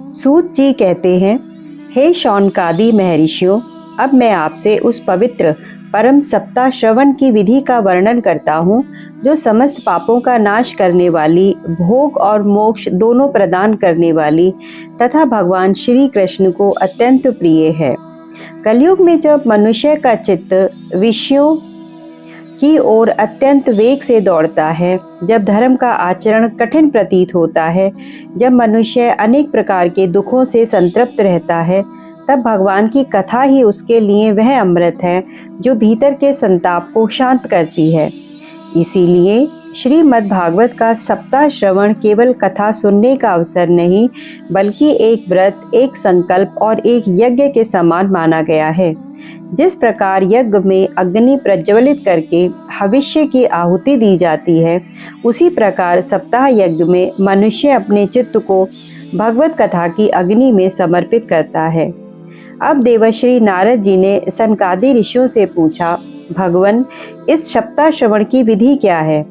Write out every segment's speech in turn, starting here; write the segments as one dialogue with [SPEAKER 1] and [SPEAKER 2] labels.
[SPEAKER 1] सूत जी कहते हैं, हे शौनकादि महर्षियों, अब मैं आपसे उस पवित्र परम सप्ताह श्रवण की विधि का वर्णन करता हूँ, जो समस्त पापों का नाश करने वाली, भोग और मोक्ष दोनों प्रदान करने वाली तथा भगवान श्री कृष्ण को अत्यंत प्रिय है। कलयुग में जब मनुष्य का चित्त विषयों की ओर अत्यंत वेग से दौड़ता है, जब धर्म का आचरण कठिन प्रतीत होता है, जब मनुष्य अनेक प्रकार के दुखों से संतृप्त रहता है, तब भगवान की कथा ही उसके लिए वह अमृत है जो भीतर के संताप को शांत करती है। इसीलिए श्रीमद् भागवत का सप्ताह श्रवण केवल कथा सुनने का अवसर नहीं, बल्कि एक व्रत, एक संकल्प और एक यज्ञ के समान माना गया है। जिस प्रकार यज्ञ में अग्नि प्रज्वलित करके भविष्य की आहुति दी जाती है, उसी प्रकार सप्ताह यज्ञ में मनुष्य अपने चित्त को भगवत कथा की अग्नि में समर्पित करता है। अब देवर्षि नारद जी ने सनकादि ऋषियों से पूछा, भगवन, इस सप्ताह श्रवण की विधि क्या है?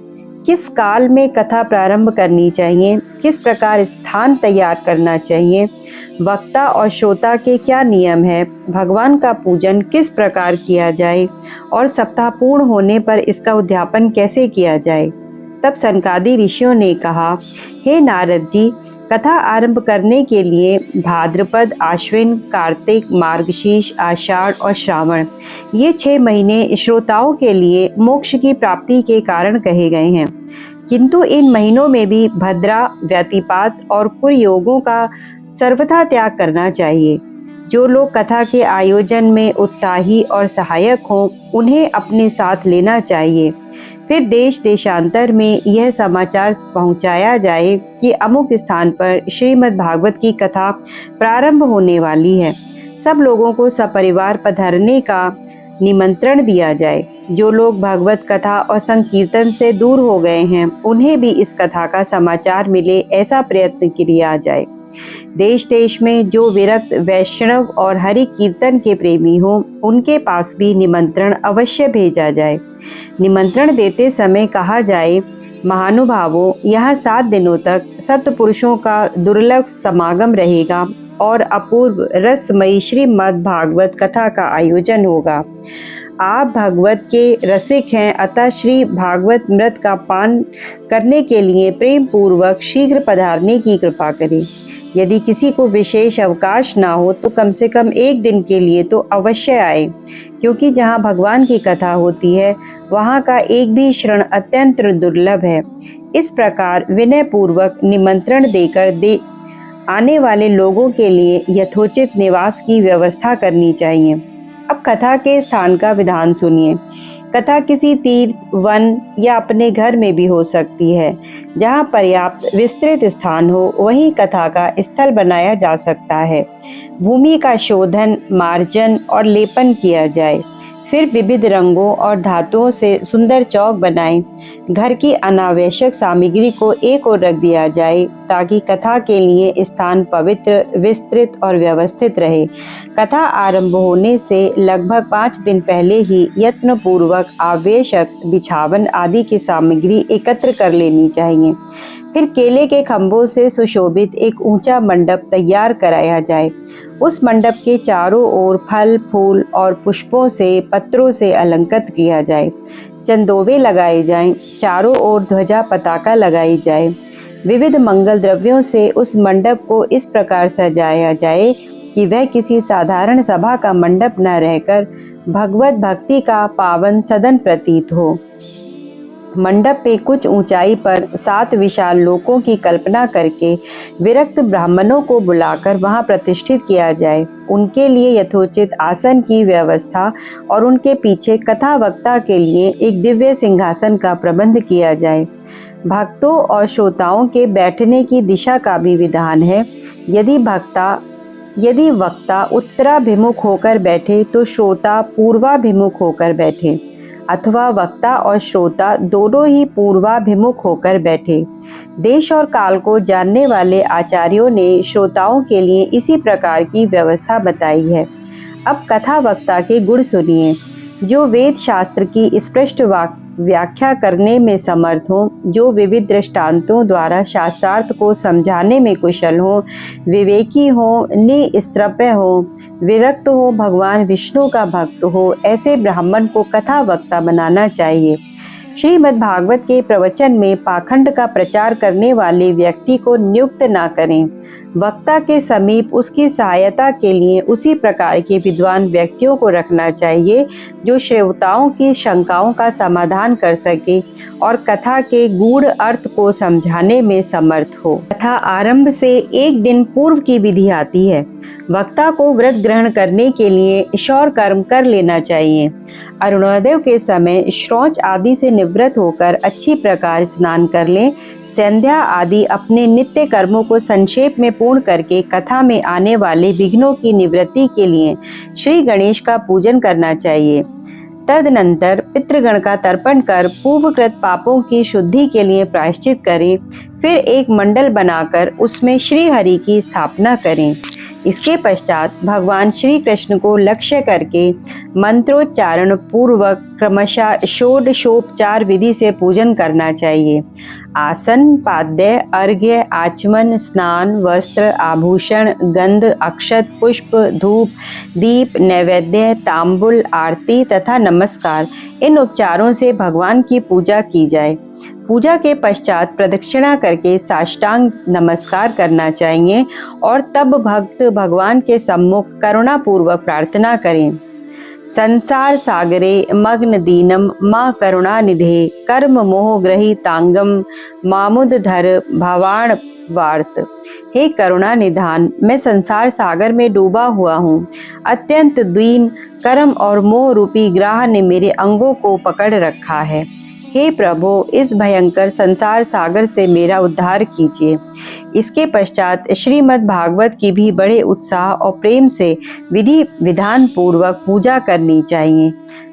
[SPEAKER 1] किस काल में कथा प्रारंभ करनी चाहिए? किस प्रकार स्थान तैयार करना चाहिए? वक्ता और श्रोता के क्या नियम है? भगवान का पूजन किस प्रकार किया जाए और सप्ताह पूर्ण होने पर इसका उद्यापन कैसे किया जाए? तब सनकादि ऋषियों ने कहा, हे नारद जी, कथा आरंभ करने के लिए भाद्रपद, आश्विन, कार्तिक, मार्गशीर्ष, आषाढ़ और श्रावण, ये 6 महीने श्रोताओं के लिए मोक्ष की प्राप्ति के कारण कहे गए हैं। किंतु इन महीनों में भी भद्रा, व्यतिपात और कुयोगों का सर्वथा त्याग करना चाहिए। जो लोग कथा के आयोजन में उत्साही और सहायक हों, उन्हें अपने साथ लेना चाहिए। फिर देश देशांतर में यह समाचार पहुंचाया जाए कि अमुक स्थान पर श्रीमद् भागवत की कथा प्रारंभ होने वाली है। सब लोगों को सपरिवार पधारने का निमंत्रण दिया जाए। जो लोग भगवत कथा और संकीर्तन से दूर हो गए हैं, उन्हें भी इस कथा का समाचार मिले, ऐसा प्रयत्न किया जाए। देश देश में जो विरक्त वैष्णव और हरि कीर्तन के प्रेमी हों, उनके पास भी निमंत्रण अवश्य भेजा जाए। निमंत्रण देते समय कहा जाए, महानुभावों, यहाँ 7 दिनों तक सत्पुरुषों का दुर्लभ समागम रहेगा और अपूर्व रसमयी श्रीमद् भागवत कथा का आयोजन होगा। आप भगवत के रसिक हैं, अतः श्री भागवत मृत का पान करने के लिए प्रेम पूर्वक शीघ्र पधारने की कृपा करें। यदि किसी को विशेष अवकाश ना हो तो कम से कम 1 दिन के लिए तो अवश्य आए, क्योंकि जहाँ भगवान की कथा होती है, वहाँ का एक भी क्षण अत्यंत दुर्लभ है। इस प्रकार विनय पूर्वक निमंत्रण देकर आने वाले लोगों के लिए यथोचित निवास की व्यवस्था करनी चाहिए। अब कथा के स्थान का विधान सुनिए। कथा किसी तीर्थ, वन या अपने घर में भी हो सकती है। जहाँ पर्याप्त विस्तृत स्थान हो, वहीं कथा का स्थल बनाया जा सकता है। भूमि का शोधन, मार्जन और लेपन किया जाए। फिर विविध रंगों और धातुओं से सुंदर चौक बनाएं। घर की अनावश्यक सामग्री को एक ओर रख दिया जाए, ताकि कथा के लिए स्थान पवित्र, विस्तृत और व्यवस्थित रहे। कथा आरंभ होने से लगभग 5 दिन पहले ही यत्न पूर्वक आवश्यक बिछावन आदि की सामग्री एकत्र कर लेनी चाहिए। फिर केले के खंभों से सुशोभित एक ऊंचा मंडप तैयार कराया जाए। उस मंडप के चारों ओर फल, फूल और पुष्पों से, पत्रों से अलंकृत किया जाए। चंदोवे लगाए जाएं, चारों ओर ध्वजा पताका लगाई जाए। विविध मंगल द्रव्यों से उस मंडप को इस प्रकार सजाया जाए कि वह किसी साधारण सभा का मंडप न रहकर भगवत भक्ति का पावन सदन प्रतीत हो। मंडप पे कुछ ऊंचाई पर 7 विशाल लोकों की कल्पना करके विरक्त ब्राह्मणों को बुलाकर वहां प्रतिष्ठित किया जाए। उनके लिए यथोचित आसन की व्यवस्था और उनके पीछे कथा वक्ता के लिए एक दिव्य सिंहासन का प्रबंध किया जाए। भक्तों और श्रोताओं के बैठने की दिशा का भी विधान है। यदि वक्ता उत्तराभिमुख होकर बैठे तो श्रोता पूर्वाभिमुख होकर बैठे, अथवा वक्ता और श्रोता दोनों ही पूर्वाभिमुख होकर बैठे। देश और काल को जानने वाले आचार्यों ने श्रोताओं के लिए इसी प्रकार की व्यवस्था बताई है। अब कथा वक्ता के गुण सुनिए। जो वेद शास्त्र की स्पष्ट व्याख्या करने में समर्थ हो, जो विविध दृष्टांतों द्वारा शास्त्रार्थ को समझाने में कुशल हो, विवेकी हो, निस्त्रव्य हो, विरक्त हो, भगवान विष्णु का भक्त हो, ऐसे ब्राह्मण को कथा वक्ता बनाना चाहिए। श्रीमद् भागवत के प्रवचन में पाखंड का प्रचार करने वाले व्यक्ति को नियुक्त न करें। वक्ता के समीप उसकी सहायता के लिए उसी प्रकार के विद्वान व्यक्तियों को रखना चाहिए जो श्रोताओं की शंकाओं का समाधान कर सके और कथा के गूढ़ अर्थ को समझाने में समर्थ हो। कथा आरंभ से एक दिन पूर्व की विधि आती है। वक्ता को व्रत ग्रहण करने के लिए शौर कर्म कर लेना चाहिए। अरुणोदय के समय शौच आदि से निवृत्त होकर अच्छी प्रकार स्नान कर लें। संध्या आदि अपने नित्य कर्मों को संक्षेप में पूर्ण करके कथा में आने वाले विघ्नों की निवृत्ति के लिए श्री गणेश का पूजन करना चाहिए। तदनंतर पितृगण का तर्पण कर पूर्वकृत पापों की शुद्धि के लिए प्रायश्चित करें। फिर एक मंडल बनाकर उसमें श्री हरि की स्थापना करें। इसके पश्चात भगवान श्री कृष्ण को लक्ष्य करके मंत्रोच्चारण पूर्वक क्रमशः षोडशोपचार विधि से पूजन करना चाहिए। आसन, पाद्य, अर्घ्य, आचमन, स्नान, वस्त्र, आभूषण, गंध, अक्षत, पुष्प, धूप, दीप, नैवेद्य, तांबुल, आरती तथा नमस्कार, इन उपचारों से भगवान की पूजा की जाए। पूजा के पश्चात प्रदक्षिणा करके साष्टांग नमस्कार करना चाहिए और तब भक्त भगवान के सम्मुख करुणापूर्वक प्रार्थना करें। संसार सागरे मग्न दीनम माँ करुणा निधे कर्म मोह ग्रहीतांगम मामुदधर भवाण वार्त। हे करुणा निधान, मैं संसार सागर में डूबा हुआ हूँ। अत्यंत दीन कर्म और मोह रूपी ग्राह ने मेरे अंगों को पकड़ रखा है। हे प्रभु, इस भयंकर संसार सागर से मेरा उद्धार कीजिए। इसके पश्चात श्रीमद् भागवत की भी बड़े उत्साह और प्रेम से विधि विधान पूर्वक पूजा करनी चाहिए।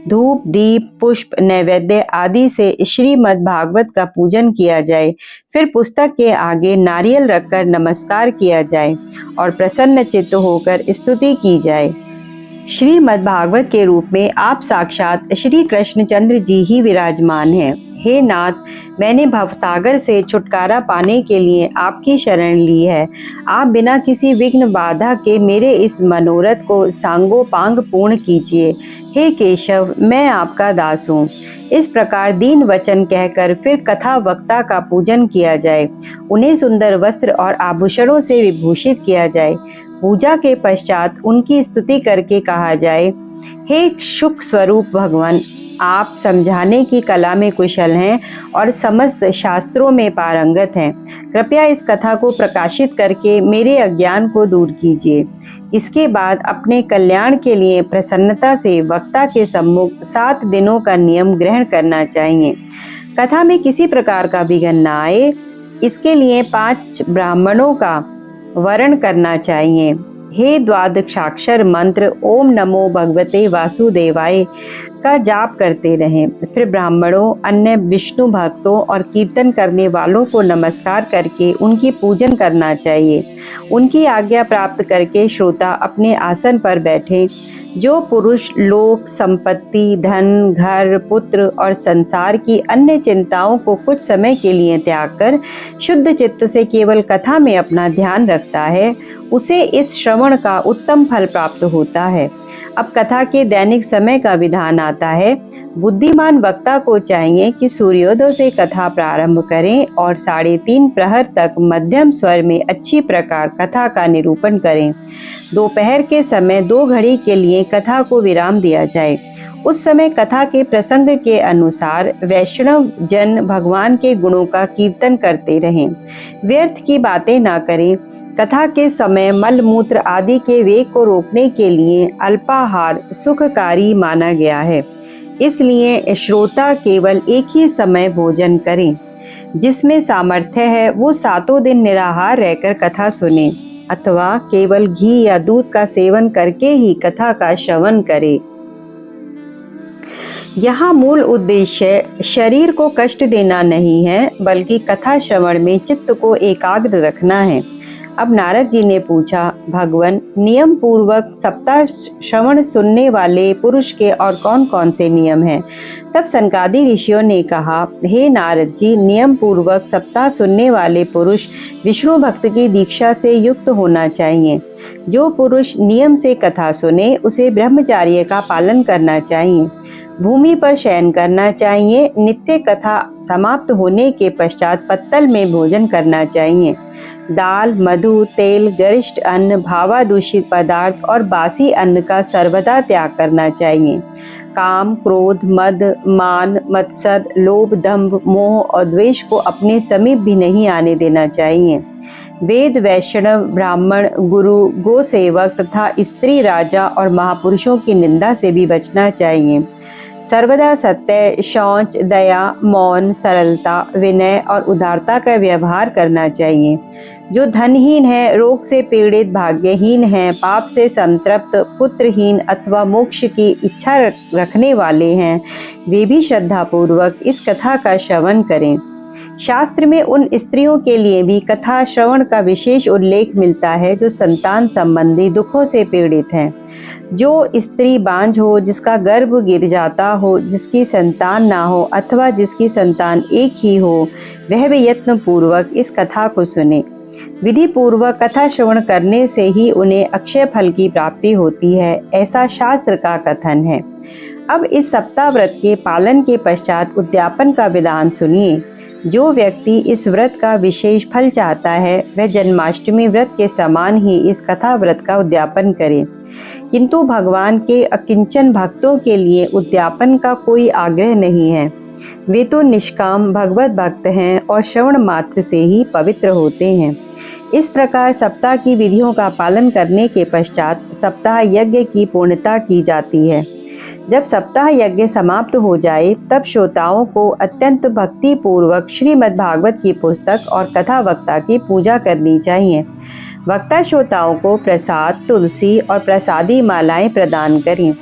[SPEAKER 1] धूप, दीप, पुष्प, नैवेद्य आदि से श्रीमद् भागवत का पूजन किया जाए। फिर पुस्तक के आगे नारियल रखकर नमस्कार किया जाए और प्रसन्न चित्त होकर स्तुति की जाए। श्रीमद् भागवत के रूप में आप साक्षात श्री कृष्णचंद्र जी ही विराजमान हैं। हे नाथ, मैंने भवसागर से छुटकारा पाने के लिए आपकी शरण ली है। आप बिना किसी विघ्न बाधा के मेरे इस मनोरथ को सांगोपांग पूर्ण कीजिए। हे केशव, मैं आपका दास हूँ। इस प्रकार दीन वचन कहकर फिर कथा वक्ता का पूजन किया जाए। उन्हें सुंदर वस्त्र और आभूषणों से विभूषित किया जाए। पूजा के पश्चात उनकी स्तुति करके कहा जाए, हे सुख स्वरूप भगवान, आप समझाने की कला में कुशल हैं और समस्त शास्त्रों में पारंगत हैं। कृपया इस कथा को प्रकाशित करके मेरे अज्ञान को दूर कीजिए। इसके बाद अपने कल्याण के लिए प्रसन्नता से वक्ता के सम्मुख 7 दिनों का नियम ग्रहण करना चाहिए। कथा में किसी प्रकार का विघ्न न आए, इसके लिए 5 ब्राह्मणों का वर्ण करना चाहिए। हे द्वादशाक्षर मंत्र ओम नमो भगवते वासुदेवाय का जाप करते रहें। फिर ब्राह्मणों, अन्य विष्णु भक्तों और कीर्तन करने वालों को नमस्कार करके उनकी पूजन करना चाहिए। उनकी आज्ञा प्राप्त करके श्रोता अपने आसन पर बैठे। जो पुरुष लोक, संपत्ति, धन, घर, पुत्र और संसार की अन्य चिंताओं को कुछ समय के लिए त्याग कर शुद्ध चित्त से केवल कथा में अपना ध्यान रखता है, उसे इस श्रवण का उत्तम फल प्राप्त होता है। अब कथा के दैनिक समय का विधान आता है। बुद्धिमान वक्ता को चाहिए कि सूर्योदय से कथा प्रारंभ करें और 3:30 प्रहर तक मध्यम स्वर में अच्छी प्रकार कथा का निरूपण करें। दोपहर के समय 2 घड़ी के लिए कथा को विराम दिया जाए। उस समय कथा के प्रसंग के अनुसार वैष्णव जन भगवान के गुणों का कीर्तन करते रहें। व्यर्थ की बातें ना करें। कथा के समय मल मूत्र आदि के वेग को रोकने के लिए अल्पाहार सुखकारी माना गया है। इसलिए श्रोता केवल एक ही समय भोजन करें। जिसमें सामर्थ्य है वो 7 दिन निराहार रहकर कथा सुने अथवा केवल घी या दूध का सेवन करके ही कथा का श्रवण करे। यहाँ मूल उद्देश्य शरीर को कष्ट देना नहीं है, बल्कि कथा श्रवण में चित्त को एकाग्र रखना है। अब नारद जी ने पूछा, भगवन, नियम पूर्वक सप्ताह श्रवण सुनने वाले पुरुष के और कौन कौन से नियम हैं? तब सनकादि ऋषियों ने कहा, हे नारद जी, नियम पूर्वक सप्ताह सुनने वाले पुरुष विष्णु भक्त की दीक्षा से युक्त होना चाहिए। जो पुरुष नियम से कथा सुने उसे ब्रह्मचार्य का पालन करना चाहिए। भूमि पर शयन करना चाहिए। नित्य कथा समाप्त होने के पश्चात पत्तल में भोजन करना चाहिए। दाल, मधु, तेल, गरिष्ठ अन्न, भावादूषित पदार्थ और बासी अन्न का सर्वदा त्याग करना चाहिए। काम, क्रोध, मद, मान, मत्सर, लोभ, दंभ, मोह और द्वेष को अपने समीप भी नहीं आने देना चाहिए। वेद, वैष्णव, ब्राह्मण, गुरु, गो सेवक तथा स्त्री, राजा और महापुरुषों की निंदा से भी बचना चाहिए। सर्वदा सत्य, शौच, दया, मौन, सरलता, विनय और उदारता का व्यवहार करना चाहिए। जो धनहीन है, रोग से पीड़ित, भाग्यहीन है, पाप से संतृप्त, पुत्रहीन अथवा मोक्ष की इच्छा रखने वाले हैं, वे भी श्रद्धापूर्वक इस कथा का श्रवण करें। शास्त्र में उन स्त्रियों के लिए भी कथा श्रवण का विशेष उल्लेख मिलता है जो संतान संबंधी दुखों से पीड़ित हैं। जो स्त्री बांझ हो, जिसका गर्भ गिर जाता हो, जिसकी संतान ना हो अथवा जिसकी संतान एक ही हो, वह भी यत्न पूर्वक इस कथा को सुने। विधि पूर्वक कथा श्रवण करने से ही उन्हें अक्षय फल की प्राप्ति होती है, ऐसा शास्त्र का कथन है। अब इस सप्ताह व्रत के पालन के पश्चात उद्यापन का विधान सुनिए। जो व्यक्ति इस व्रत का विशेष फल चाहता है, वह जन्माष्टमी व्रत के समान ही इस कथा व्रत का उद्यापन करे। किंतु भगवान के अकिंचन भक्तों के लिए उद्यापन का कोई आग्रह नहीं है। वे तो निष्काम भगवत भक्त हैं और श्रवण मात्र से ही पवित्र होते हैं। इस प्रकार सप्ताह की विधियों का पालन करने के पश्चात सप्ताह यज्ञ की पूर्णता की जाती है। जब सप्ताह यज्ञ समाप्त हो जाए, तब श्रोताओं को अत्यंत भक्ति पूर्वक श्रीमद् भागवत की पुस्तक और कथा वक्ता की पूजा करनी चाहिए। वक्ता श्रोताओं को प्रसाद, तुलसी और प्रसादी मालाएं प्रदान करें।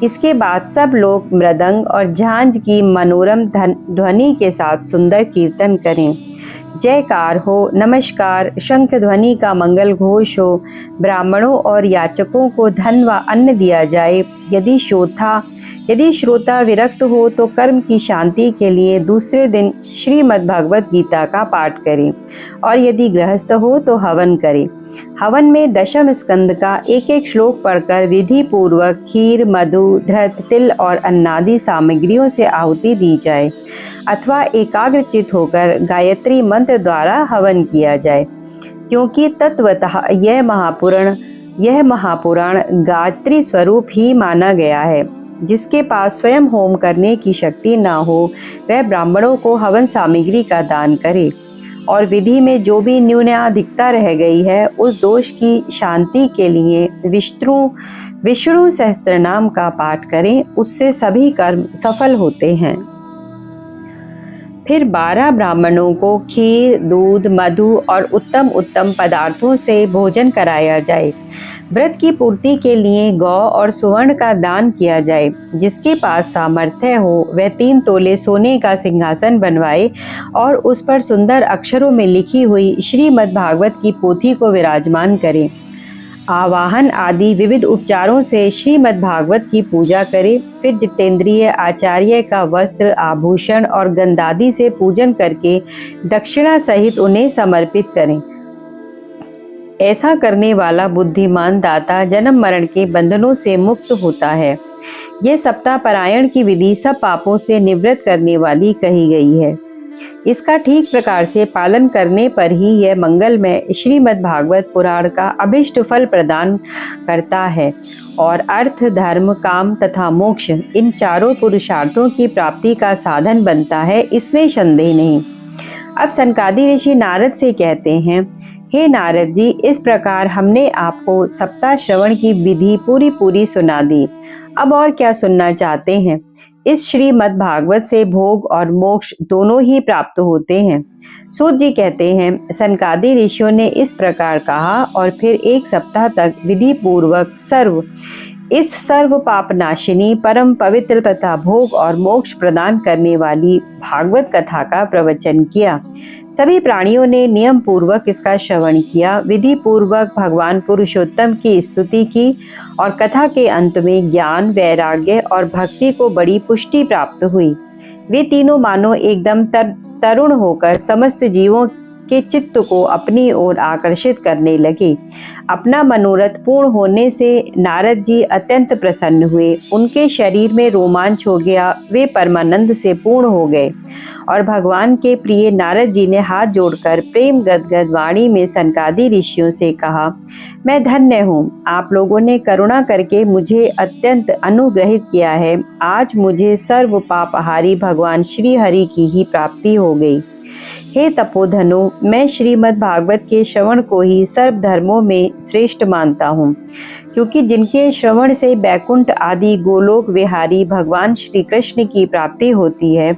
[SPEAKER 1] इसके बाद सब लोग मृदंग और झांझ की मनोरम ध्वनि के साथ सुंदर कीर्तन करें। जयकार हो, नमस्कार, शंख ध्वनि का मंगल घोष हो। ब्राह्मणों और याचकों को धन व अन्न दिया जाए। यदि श्रोता विरक्त हो तो कर्म की शांति के लिए दूसरे दिन श्रीमद् भगवत गीता का पाठ करें और यदि गृहस्थ हो तो हवन करें। हवन में दशम स्कंद का एक एक श्लोक पढ़कर विधि पूर्वक खीर, मधु, धृत, तिल और अन्नादि सामग्रियों से आहुति दी जाए अथवा एकाग्रचित होकर गायत्री मंत्र द्वारा हवन किया जाए, क्योंकि तत्वतः यह महापुराण गायत्री स्वरूप ही माना गया है। जिसके पास स्वयं होम करने की शक्ति न हो, वह ब्राह्मणों को हवन सामग्री का दान करे और विधि में जो भी न्यूनताधिकता रह गई है, उस दोष की शांति के लिए विष्णु सहस्त्रनाम का पाठ करें। उससे सभी कर्म सफल होते हैं। फिर 12 ब्राह्मणों को खीर, दूध, मधु और उत्तम उत्तम पदार्थों से भोजन कराया जाए। व्रत की पूर्ति के लिए गौ और सुवर्ण का दान किया जाए। जिसके पास सामर्थ्य हो वह 3 तोले सोने का सिंहासन बनवाए और उस पर सुंदर अक्षरों में लिखी हुई श्रीमद् भागवत की पोथी को विराजमान करे। आवाहन आदि विविध उपचारों से श्रीमद् भागवत की पूजा करें। फिर जितेंद्रिय आचार्य का वस्त्र, आभूषण और गंधादि से पूजन करके दक्षिणा सहित उन्हें समर्पित करें। ऐसा करने वाला बुद्धिमान दाता जन्म मरण के बंधनों से मुक्त होता है। यह सप्ताह पारायण की विधि सब पापों से निवृत्त करने वाली कही गई है। इसका ठीक प्रकार से पालन करने पर ही यह मंगलमय श्रीमद् भागवत पुराण का अभिष्ट फल प्रदान करता है और अर्थ, धर्म, काम तथा मोक्ष इन चारों पुरुषार्थों की प्राप्ति का साधन बनता है, इसमें संदेह नहीं। अब सनकादि ऋषि नारद से कहते हैं, हे नारद जी, इस प्रकार हमने आपको सप्ताह श्रवण की विधि पूरी सुना दी। अब और क्या सुनना चाहते हैं? इस श्रीमद् भागवत से भोग और मोक्ष दोनों ही प्राप्त होते हैं। सूत जी कहते हैं, सनकादि ऋषियों ने इस प्रकार कहा और फिर 1 सप्ताह तक विधि पूर्वक सर्व इस सर्व पाप नाशिनी परम पवित्र तथा भोग और मोक्ष प्रदान करने वाली भागवत कथा का प्रवचन किया। सभी प्राणियों ने नियम पूर्वक इसका श्रवण किया, विधि पूर्वक भगवान पुरुषोत्तम की स्तुति की और कथा के अंत में ज्ञान, वैराग्य और भक्ति को बड़ी पुष्टि प्राप्त हुई। वे तीनों मानो एकदम तरुण होकर समस्त जीवों के चित्त को अपनी ओर आकर्षित करने लगे। अपना मनोरथ पूर्ण होने से नारद जी अत्यंत प्रसन्न हुए। उनके शरीर में रोमांच हो गया, वे परमानंद से पूर्ण हो गए और भगवान के प्रिय नारद जी ने हाथ जोड़कर प्रेम गदगद वाणी में सनकादि ऋषियों से कहा, मैं धन्य हूँ, आप लोगों ने करुणा करके मुझे अत्यंत अनुग्रहित किया है। आज मुझे सर्व पापहारी भगवान श्री हरि की ही प्राप्ति हो गई। हे तपोधनो, मैं श्रीमद् भागवत के श्रवण को ही सर्व धर्मों में श्रेष्ठ मानता हूँ, क्योंकि जिनके श्रवण से बैकुंठ आदि गोलोक विहारी भगवान श्री कृष्ण की प्राप्ति होती है,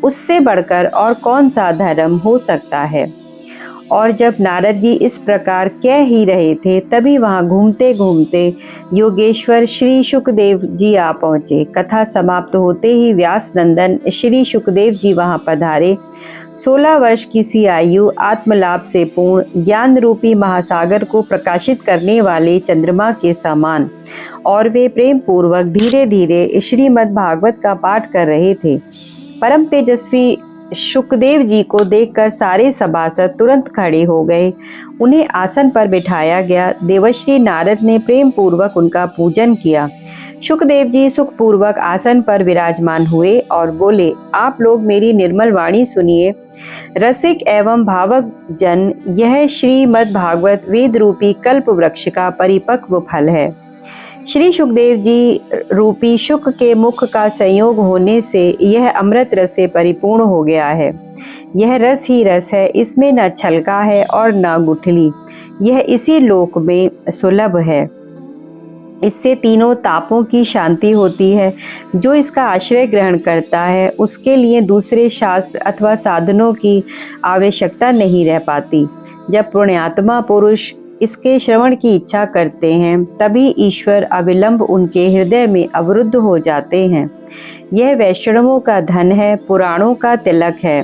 [SPEAKER 1] उससे बढ़कर और कौन सा धर्म हो सकता है। और जब नारद जी इस प्रकार कह ही रहे थे, तभी वहां घूमते घूमते योगेश्वर श्री शुकदेव जी आ पहुँचे। कथा समाप्त होते ही व्यास नंदन श्री शुकदेव जी वहां पधारे। 16 वर्ष की सी आयु, आत्मलाभ से पूर्ण, ज्ञान रूपी महासागर को प्रकाशित करने वाले चंद्रमा के समान, और वे प्रेम पूर्वक धीरे धीरे श्रीमद् भागवत का पाठ कर रहे थे। परम तेजस्वी शुकदेव जी को देखकर सारे सभासद तुरंत खड़े हो गए। उन्हें आसन पर बिठाया गया। देवर्षि नारद ने प्रेम पूर्वक उनका पूजन किया। शुकदेव जी सुखपूर्वक आसन पर विराजमान हुए और बोले, आप लोग मेरी निर्मल वाणी सुनिए। रसिक एवं भावक जन, यह श्रीमद् भागवत वेद रूपी कल्प वृक्ष का परिपक्व फल है। श्री सुखदेव जी रूपी शुक के मुख का संयोग होने से यह अमृत रस से परिपूर्ण हो गया है। यह रस ही रस है, इसमें न छलका है और न गुठली। यह इसी लोक में सुलभ है। इससे तीनों तापों की शांति होती है। जो इसका आश्रय ग्रहण करता है, उसके लिए दूसरे शास्त्र अथवा साधनों की आवश्यकता नहीं रह पाती। जब पुण्यात्मा पुरुष इसके श्रवण की इच्छा करते हैं, तभी ईश्वर अविलंब उनके हृदय में अवरुद्ध हो जाते हैं। यह वैष्णवों का धन है, पुराणों का तिलक है।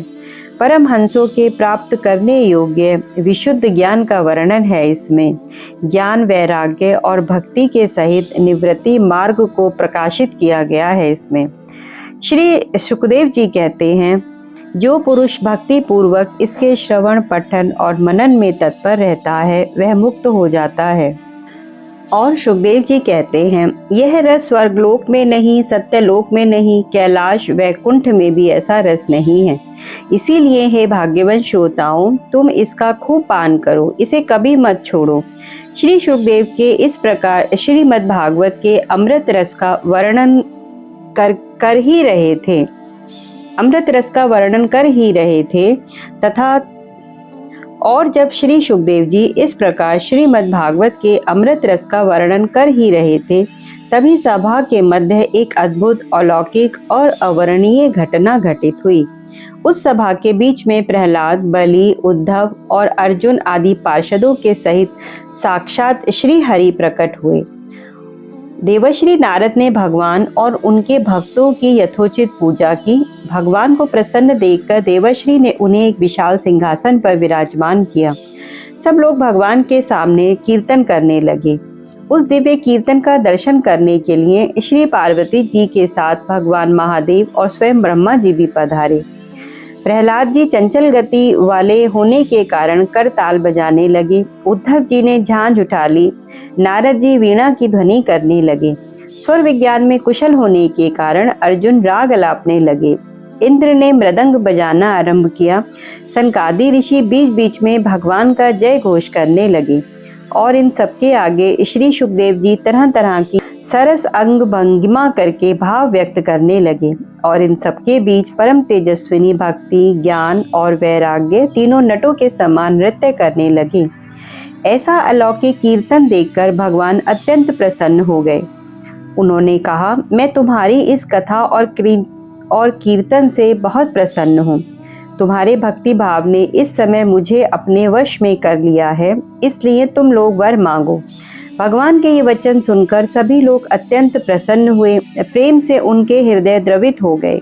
[SPEAKER 1] परमहंसों के प्राप्त करने योग्य विशुद्ध ज्ञान का वर्णन है इसमें। ज्ञान, वैराग्य और भक्ति के सहित निवृत्ति मार्ग को प्रकाशित किया गया है इसमें। श्री सुखदेव जी कहते हैं, जो पुरुष भक्ति पूर्वक इसके श्रवण, पठन और मनन में तत्पर रहता है, वह मुक्त हो जाता है। और सुखदेव जी कहते हैं, यह रस स्वर्गलोक में नहीं, सत्यलोक में नहीं, कैलाश वैकुंठ में भी ऐसा रस नहीं है। इसीलिए हे भाग्यवान श्रोताओं, तुम इसका खूब पान करो, इसे कभी मत छोड़ो। श्री सुखदेव के इस प्रकार श्रीमद् भागवत के अमृत रस का वर्णन कर ही रहे थे। अमृत रस का वर्णन कर ही रहे थे तथा और जब श्री सुखदेव जी इस प्रकार श्रीमद् भागवत के अमृत रस का वर्णन कर ही रहे थे, तभी सभा के मध्य एक अद्भुत, अलौकिक और अवर्णनीय घटना घटित हुई। उस सभा के बीच में प्रहलाद, बलि, उद्धव और अर्जुन आदि पार्षदों के सहित साक्षात श्री हरि प्रकट हुए। देवर्षि नारद ने भगवान और उनके भक्तों की यथोचित पूजा की। भगवान को प्रसन्न देखकर देवर्षि ने उन्हें एक विशाल सिंहासन पर विराजमान किया। सब लोग भगवान के सामने कीर्तन करने लगे। उस दिव्य कीर्तन का दर्शन करने के लिए श्री पार्वती जी के साथ भगवान महादेव और स्वयं ब्रह्मा जी भी पधारे। प्रहलाद जी चंचल गति वाले होने के कारण करताल बजाने लगे। उद्धव जी ने झांझ उठा ली। नारद जी वीणा की ध्वनि करने लगे। स्वर विज्ञान में कुशल होने के कारण अर्जुन राग अलापने लगे। इंद्र ने मृदंग बजाना आरंभ किया। सनकादि ऋषि बीच बीच में भगवान का जय घोष करने लगे और इन सबके आगे श्री सुखदेव जी तरह तरह की सरस अंग भंगिमा करके भाव व्यक्त करने लगे। और इन सबके बीच परम तेजस्विनी भक्ति, ज्ञान और वैराग्य तीनों नटों के समान नृत्य करने लगे। ऐसा अलौकिक कीर्तन देखकर भगवान अत्यंत प्रसन्न हो गए। उन्होंने कहा, मैं तुम्हारी इस कथा और कीर्तन से बहुत प्रसन्न हूँ। तुम्हारे भक्ति भाव ने इस समय मुझे अपने वश में कर लिया है, इसलिए तुम लोग वर मांगो। भगवान के ये वचन सुनकर सभी लोग अत्यंत प्रसन्न हुए, प्रेम से उनके हृदय द्रवित हो गए।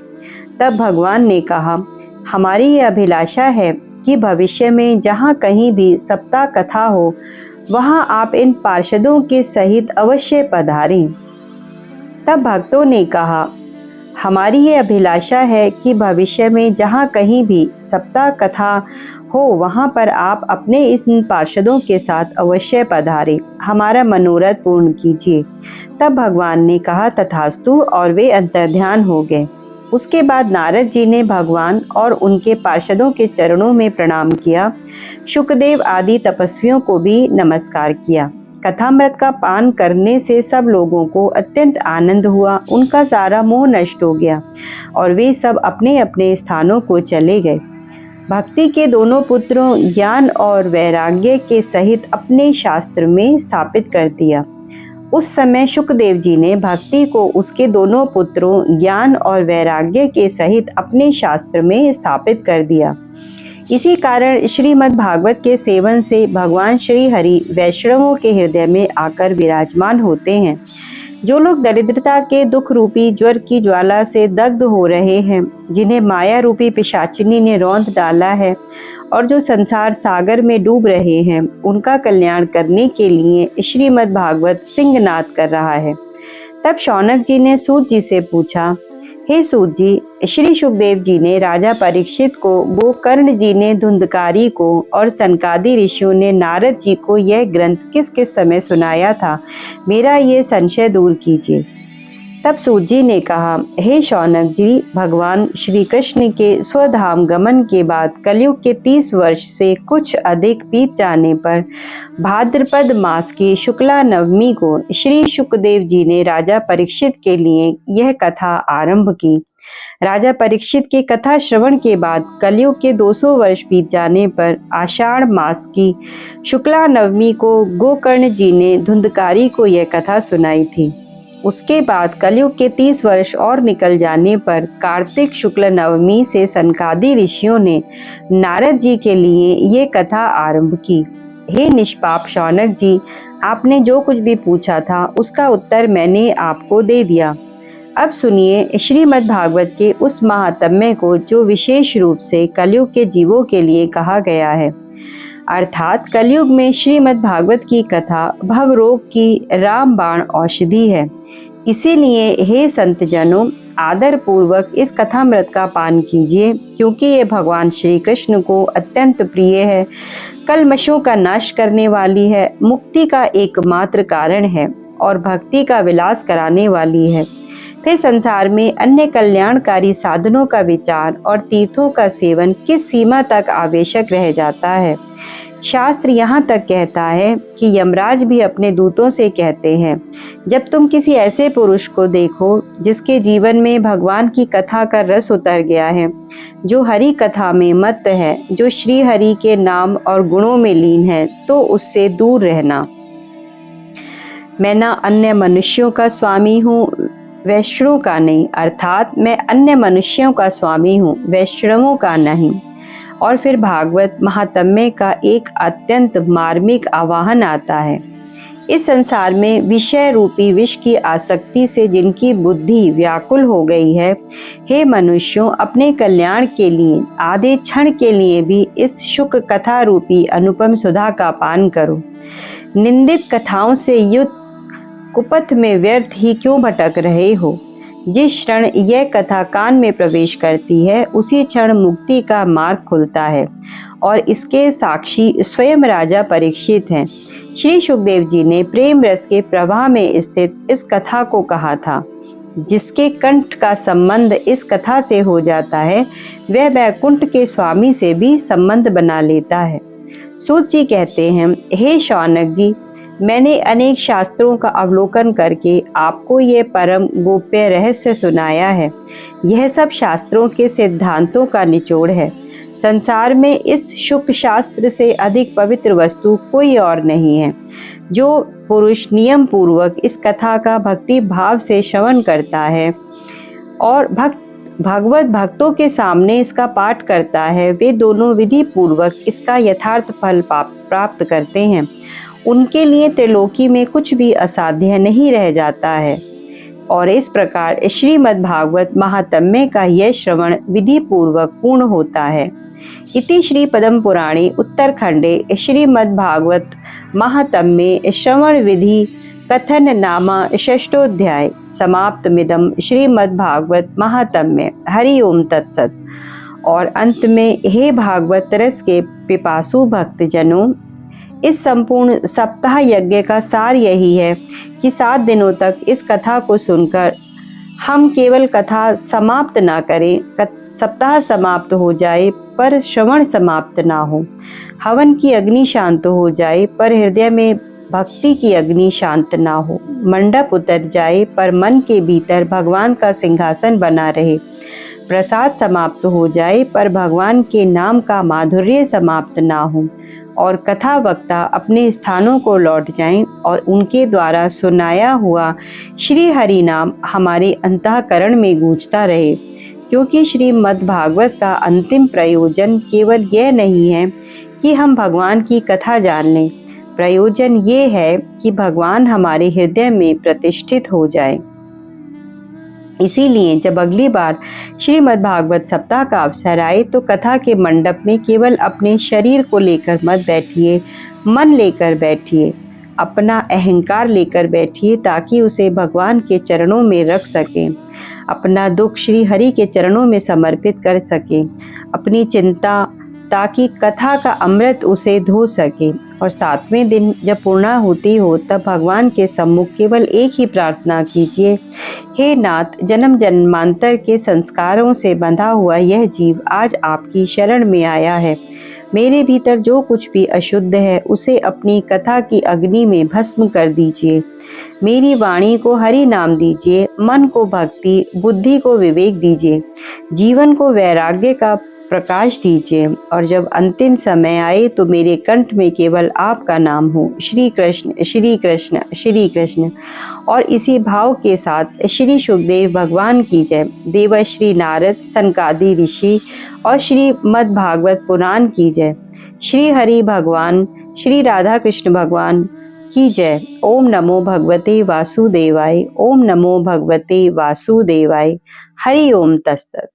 [SPEAKER 1] तब भगवान ने कहा, हमारी ये अभिलाषा है कि भविष्य में जहाँ कहीं भी सप्ताह कथा हो, वहाँ आप इन पार्षदों के सहित अवश्य पधारें। तब भक्तों ने कहा, हमारी ये अभिलाषा है कि भविष्य में जहाँ कहीं भी सप्ताह कथा हो, वहाँ पर आप अपने इन पार्षदों के साथ अवश्य पधारें, हमारा मनोरथ पूर्ण कीजिए। तब भगवान ने कहा, तथास्तु, और वे अंतर्ध्यान हो गए। उसके बाद नारद जी ने भगवान और उनके पार्षदों के चरणों में प्रणाम किया। शुकदेव आदि तपस्वियों को भी नमस्कार किया। कथामृत का पान करने से सब लोगों को अत्यंत आनंद हुआ, उनका सारा मोह नष्ट हो गया और वे सब अपने अपने स्थानों को चले गए। भक्ति के दोनों पुत्रों ज्ञान और वैराग्य के सहित अपने शास्त्र में स्थापित कर दिया। उस समय शुकदेव जी ने भक्ति को उसके दोनों पुत्रों ज्ञान और वैराग्य के सहित अपने शास्त्र में स्थापित कर दिया। इसी कारण श्रीमद् भागवत के सेवन से भगवान श्री हरि वैष्णवों के हृदय में आकर विराजमान होते हैं। जो लोग दरिद्रता के दुख रूपी ज्वर की ज्वाला से दग्ध हो रहे हैं, जिन्हें माया रूपी पिशाचिनी ने रौंद डाला है और जो संसार सागर में डूब रहे हैं, उनका कल्याण करने के लिए श्रीमद् भागवत सिंहनाद कर रहा है। तब शौनक जी ने सूत जी से पूछा, हे सूत जी, श्री सुखदेव जी ने राजा परीक्षित को, गोकर्ण जी ने धुंधकारी को और सनकादि ऋषियों ने नारद जी को यह ग्रंथ किस किस समय सुनाया था, मेरा ये संशय दूर कीजिए। तब सूत जी ने कहा, हे शौनक जी, भगवान श्री कृष्ण के स्वधाम गमन के बाद कलयुग के 30 वर्ष से कुछ अधिक बीत जाने पर भाद्रपद मास की शुक्ला नवमी को श्री शुकदेव जी ने राजा परीक्षित के लिए यह कथा आरंभ की। राजा परीक्षित के कथा श्रवण के बाद कलयुग के 200 वर्ष बीत जाने पर आषाढ़ मास की शुक्ला नवमी को गोकर्ण जी ने धुंधकारी को यह कथा सुनाई थी। उसके बाद कलयुग के 30 वर्ष और निकल जाने पर कार्तिक शुक्ल नवमी से सनकादि ऋषियों ने नारद जी के लिए ये कथा आरंभ की। हे निष्पाप शौनक जी, आपने जो कुछ भी पूछा था उसका उत्तर मैंने आपको दे दिया। अब सुनिए श्रीमद् भागवत के उस महात्म्य को जो विशेष रूप से कलयुग के जीवों के लिए कहा गया है। अर्थात कलयुग में श्रीमद् भागवत की कथा भवरोग की रामबाण औषधि है। इसीलिए हे संत जनों, आदर पूर्वक इस कथामृत का पान कीजिए, क्योंकि ये भगवान श्री कृष्ण को अत्यंत प्रिय है, कल्मशों का नाश करने वाली है, मुक्ति का एकमात्र कारण है और भक्ति का विलास कराने वाली है। फिर संसार में अन्य कल्याणकारी साधनों का विचार और तीर्थों का सेवन किस सीमा तक आवश्यक रह जाता है। शास्त्र यहाँ तक कहता है कि यमराज भी अपने दूतों से कहते हैं, जब तुम किसी ऐसे पुरुष को देखो जिसके जीवन में भगवान की कथा का रस उतर गया है, जो हरि कथा में मत्त है, जो श्री हरि के नाम और गुणों में लीन है, तो उससे दूर रहना। मैं ना अन्य मनुष्यों का स्वामी हूँ, वैष्णवों का नहीं, अर्थात मैं अन्य मनुष्यों का स्वामी हूँ, वैष्णवों का नहीं। और फिर भागवत महात्म्य का एक अत्यंत मार्मिक आवाहन आता है। इस संसार में विषय रूपी विष की आसक्ति से जिनकी बुद्धि व्याकुल हो गई है, हे मनुष्यों, अपने कल्याण के लिए आधे क्षण के लिए भी इस शुक कथा रूपी अनुपम सुधा का पान करो। निंदित कथाओं से युक्त कुपथ में व्यर्थ ही क्यों भटक रहे हो। जिस क्षण यह कथा कान में प्रवेश करती है, उसी क्षण मुक्ति का मार्ग खुलता है और इसके साक्षी स्वयं राजा परीक्षित हैं। श्री सुखदेव जी ने प्रेम रस के प्रवाह में स्थित इस कथा को कहा था। जिसके कंठ का संबंध इस कथा से हो जाता है, वह वैकुंठ के स्वामी से भी संबंध बना लेता है। सूत जी कहते हैं, हे शौनक जी, मैंने अनेक शास्त्रों का अवलोकन करके आपको ये परम गोप्य रहस्य सुनाया है। यह सब शास्त्रों के सिद्धांतों का निचोड़ है। संसार में इस शुक शास्त्र से अधिक पवित्र वस्तु कोई और नहीं है। जो पुरुष नियम पूर्वक इस कथा का भक्ति भाव से श्रवण करता है और भगवत भक्तों के सामने इसका पाठ करता है, वे दोनों विधि पूर्वक इसका यथार्थ फल प्राप्त करते हैं। उनके लिए त्रिलोकी में कुछ भी असाध्य नहीं रह जाता है। और इस प्रकार श्रीमद् भागवत महात्म्य का यह श्रवण विधि पूर्वक पूर्ण होता है। इति श्री पद्म पुराणे उत्तरखंडे श्रीमद् भागवत महात्म्ये श्रवण विधि कथन नामा षष्ठोध्याय समाप्तमिदं श्रीमद् भागवत महात्म्य। हरि ओम तत्सत। और अंत में, हे भागवत रस के पिपासु भक्तजनों, इस संपूर्ण सप्ताह यज्ञ का सार यही है कि 7 दिनों तक इस कथा को सुनकर हम केवल कथा समाप्त ना करें, सप्ताह समाप्त हो जाए पर श्रवण समाप्त ना हो, हवन की अग्नि शांत हो जाए पर हृदय में भक्ति की अग्नि शांत ना हो, मंडप उतर जाए पर मन के भीतर भगवान का सिंहासन बना रहे, प्रसाद समाप्त हो जाए पर भगवान के नाम का माधुर्य समाप्त ना हो, और कथा वक्ता अपने स्थानों को लौट जाएं और उनके द्वारा सुनाया हुआ श्री हरि नाम हमारे अंतःकरण में गूंजता रहे। क्योंकि श्रीमद् भागवत का अंतिम प्रयोजन केवल यह नहीं है कि हम भगवान की कथा जान लें, प्रयोजन ये है कि भगवान हमारे हृदय में प्रतिष्ठित हो जाए। इसीलिए जब अगली बार श्रीमद् भागवत सप्ताह का अवसर आए तो कथा के मंडप में केवल अपने शरीर को लेकर मत बैठिए, मन लेकर बैठिए, अपना अहंकार लेकर बैठिए ताकि उसे भगवान के चरणों में रख सकें, अपना दुख श्री हरि के चरणों में समर्पित कर सकें, अपनी चिंता ताकि कथा का अमृत उसे धो सके। और 7वें दिन जब पूर्णाहुति हो तब भगवान के सम्मुख केवल एक ही प्रार्थना कीजिए, हे नाथ, जन्म जन्मांतर के संस्कारों से बंधा हुआ यह जीव आज आपकी शरण में आया है। मेरे भीतर जो कुछ भी अशुद्ध है उसे अपनी कथा की अग्नि में भस्म कर दीजिए। मेरी वाणी को हरि नाम दीजिए, मन को भक्ति, बुद्धि को विवेक दीजिए, जीवन को वैराग्य का प्रकाश दीजिए। और जब अंतिम समय आए तो मेरे कंठ में केवल आपका नाम हो, श्री कृष्ण श्री कृष्ण श्री कृष्ण। और इसी भाव के साथ श्री सुखदेव भगवान की जय, देवर्षि नारद, सनकादि ऋषि और श्रीमद् भागवत पुराण की जय, श्री हरि भगवान, श्री राधा कृष्ण भगवान की जय। ओम नमो भगवते वासुदेवाय, ओम नमो भगवते वासुदेवाय। हरि ओम तत्सत।